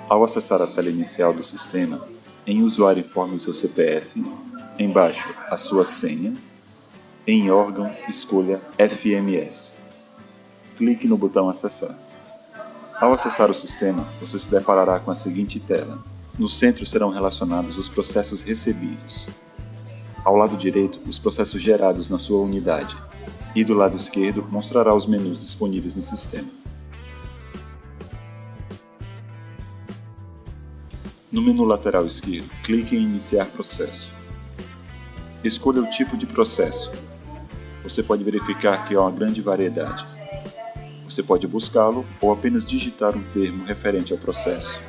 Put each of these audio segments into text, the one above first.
Ao acessar a tela inicial do sistema, em Usuário informe o seu CPF, embaixo a sua senha, em Órgão escolha FMS. Clique no botão Acessar. Ao acessar o sistema, você se deparará com a seguinte tela. No centro serão relacionados os processos recebidos. Ao lado direito, os processos gerados na sua unidade. E do lado esquerdo, mostrará os menus disponíveis no sistema. No menu lateral esquerdo, clique em Iniciar processo. Escolha o tipo de processo. Você pode verificar que há uma grande variedade. Você pode buscá-lo ou apenas digitar um termo referente ao processo.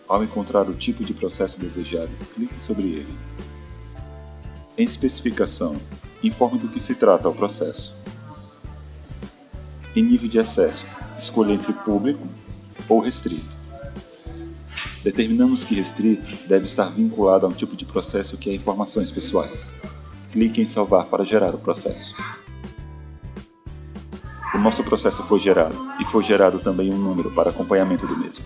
Ao encontrar o tipo de processo desejado, clique sobre ele. Em Especificação, informe do que se trata o processo. Em Nível de acesso, escolha entre Público ou Restrito. Determinamos que restrito deve estar vinculado a um tipo de processo que é informações pessoais. Clique em Salvar para gerar o processo. O nosso processo foi gerado, e foi gerado também um número para acompanhamento do mesmo.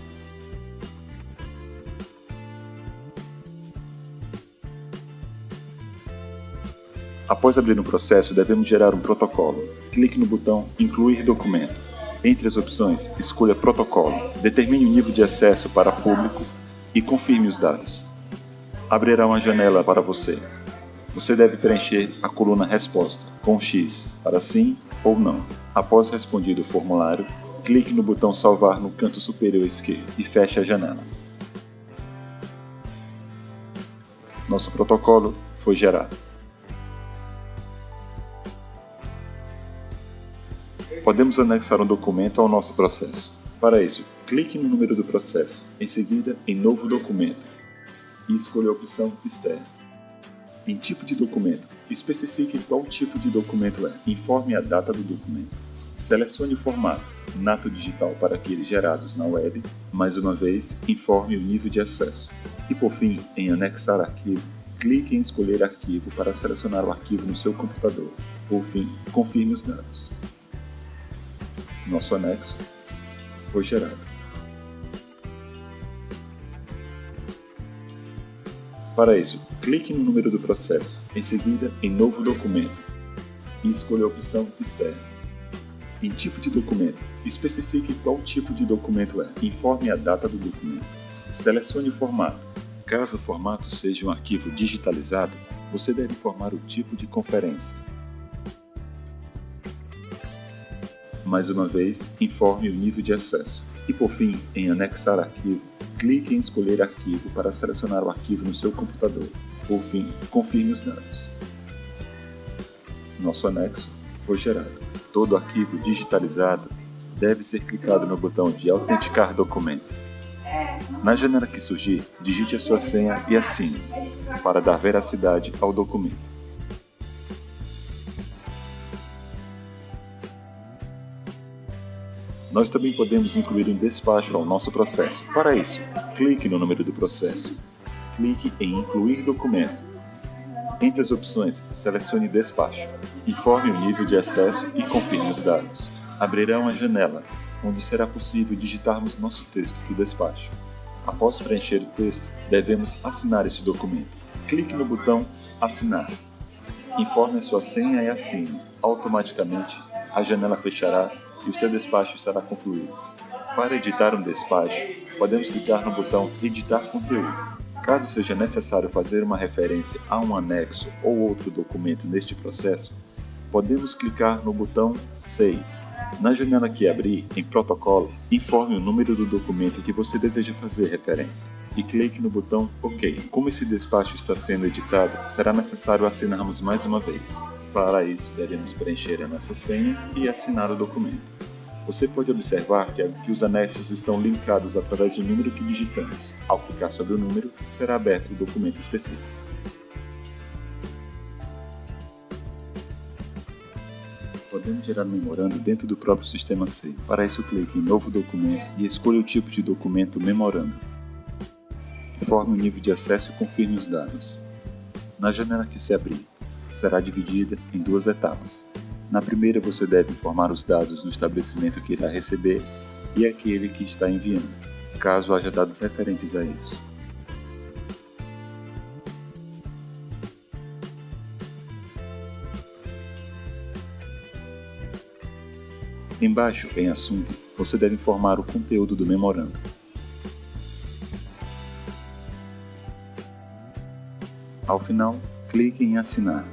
Após abrir um processo, devemos gerar um protocolo. Clique no botão Incluir documento. Entre as opções, escolha Protocolo. Determine o nível de acesso para público e confirme os dados. Abrirá uma janela para você. Você deve preencher a coluna Resposta, com X, para sim ou não. Após respondido o formulário, clique no botão Salvar no canto superior esquerdo e feche a janela. Nosso protocolo foi gerado. Podemos anexar um documento ao nosso processo. Para isso, clique no número do processo, em seguida em Novo documento e escolha a opção Externo. Em Tipo de documento, especifique qual tipo de documento é. Informe a data do documento. Selecione o formato, nato digital para aqueles gerados na web. Mais uma vez, informe o nível de acesso. E por fim, em Anexar arquivo, clique em Escolher arquivo para selecionar o arquivo no seu computador. Por fim, confirme os dados. Nosso anexo foi gerado. Para isso, clique no número do processo, em seguida em Novo documento e escolha a opção Externo. Em Tipo de documento, especifique qual tipo de documento é. Informe a data do documento. Selecione o formato. Caso o formato seja um arquivo digitalizado, você deve informar o tipo de conferência. Mais uma vez, informe o nível de acesso. E por fim, em Anexar arquivo, clique em Escolher arquivo para selecionar o arquivo no seu computador. Por fim, confirme os dados. Nosso anexo foi gerado. Todo arquivo digitalizado deve ser clicado no botão de Autenticar documento. Na janela que surgir, digite a sua senha e assine, para dar veracidade ao documento. Nós também podemos incluir um despacho ao nosso processo. Para isso, clique no número do processo. Clique em Incluir documento. Entre as opções, selecione Despacho. Informe o nível de acesso e confirme os dados. Abrirá uma janela, onde será possível digitarmos nosso texto do despacho. Após preencher o texto, devemos assinar este documento. Clique no botão Assinar. Informe a sua senha e assine. Automaticamente, a janela fechará e o seu despacho será concluído. Para editar um despacho, podemos clicar no botão Editar conteúdo. Caso seja necessário fazer uma referência a um anexo ou outro documento neste processo, podemos clicar no botão Save. Na janela que abrir, em Protocolo, informe o número do documento que você deseja fazer referência e clique no botão OK. Como esse despacho está sendo editado, será necessário assinarmos mais uma vez. Para isso, devemos preencher a nossa senha e assinar o documento. Você pode observar que os anexos estão linkados através do número que digitamos. Ao clicar sobre o número, será aberto o documento específico. Podemos gerar memorando dentro do próprio sistema C. Para isso, clique em Novo documento e escolha o tipo de documento memorando. Informe o nível de acesso e confirme os dados. Na janela que se abrir, será dividida em duas etapas. Na primeira, você deve informar os dados do estabelecimento que irá receber e aquele que está enviando, caso haja dados referentes a isso. Embaixo, em Assunto, você deve informar o conteúdo do memorando. Ao final, clique em Assinar.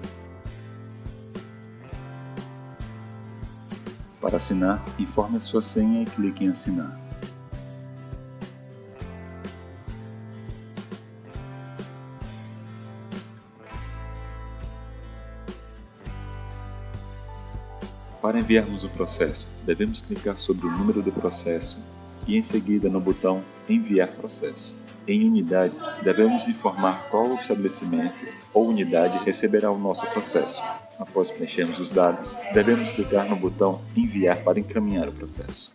Para assinar, informe a sua senha e clique em Assinar. Para enviarmos o processo, devemos clicar sobre o número do processo e em seguida no botão Enviar processo. Em unidades, devemos informar qual estabelecimento ou unidade receberá o nosso processo. Após preenchermos os dados, devemos clicar no botão Enviar para encaminhar o processo.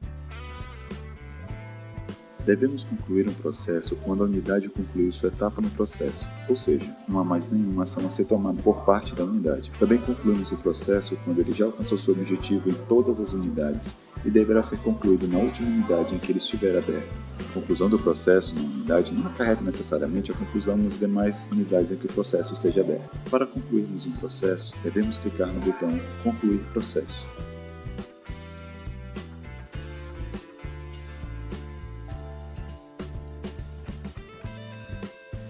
Devemos concluir um processo quando a unidade concluiu sua etapa no processo, ou seja, não há mais nenhuma ação a ser tomada por parte da unidade. Também concluímos o processo quando ele já alcançou seu objetivo em todas as unidades e deverá ser concluído na última unidade em que ele estiver aberto. A conclusão do processo na unidade não acarreta necessariamente a conclusão nas demais unidades em que o processo esteja aberto. Para concluirmos um processo, devemos clicar no botão Concluir processo.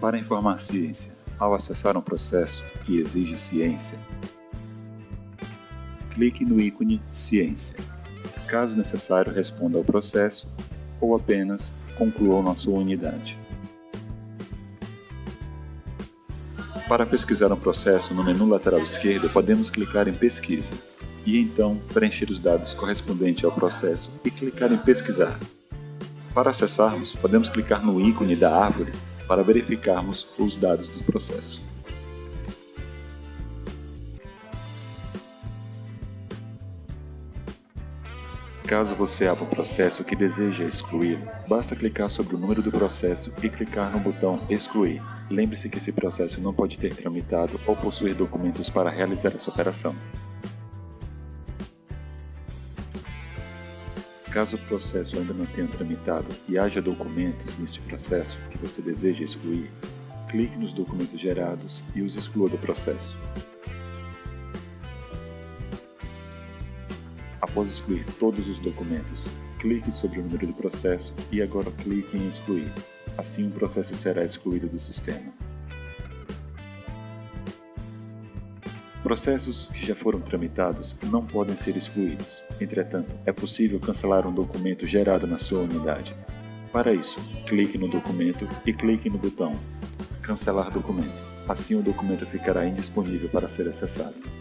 Para informar ciência, ao acessar um processo que exige ciência, clique no ícone Ciência. Caso necessário, responda ao processo ou apenas conclua na sua unidade. Para pesquisar um processo, no menu lateral esquerdo, podemos clicar em Pesquisa e então preencher os dados correspondentes ao processo e clicar em Pesquisar. Para acessarmos, podemos clicar no ícone da árvore para verificarmos os dados do processo. Caso você abra um processo que deseja excluí-lo, basta clicar sobre o número do processo e clicar no botão Excluir. Lembre-se que esse processo não pode ter tramitado ou possuir documentos para realizar essa operação. Caso o processo ainda não tenha tramitado e haja documentos neste processo que você deseja excluir, clique nos documentos gerados e os exclua do processo. Após excluir todos os documentos, clique sobre o número do processo e agora clique em Excluir. Assim o processo será excluído do sistema. Processos que já foram tramitados não podem ser excluídos. Entretanto, é possível cancelar um documento gerado na sua unidade. Para isso, clique no documento e clique no botão Cancelar documento. Assim o documento ficará indisponível para ser acessado.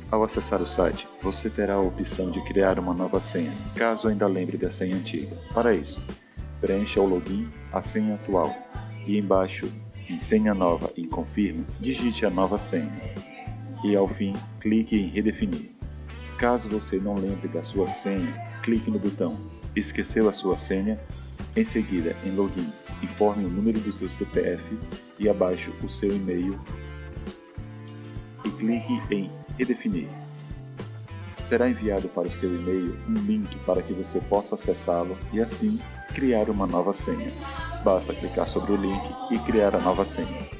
Ao acessar o site, você terá a opção de criar uma nova senha, caso ainda lembre da senha antiga. Para isso, preencha o login, a senha atual, e embaixo, em Senha Nova e Confirme, digite a nova senha. E ao fim, clique em Redefinir. Caso você não lembre da sua senha, clique no botão Esqueceu a sua senha, em seguida, em Login, informe o número do seu CPF e abaixo o seu e-mail e clique em Redefinir. Será enviado para o seu e-mail um link para que você possa acessá-lo e assim criar uma nova senha. Basta clicar sobre o link e criar a nova senha.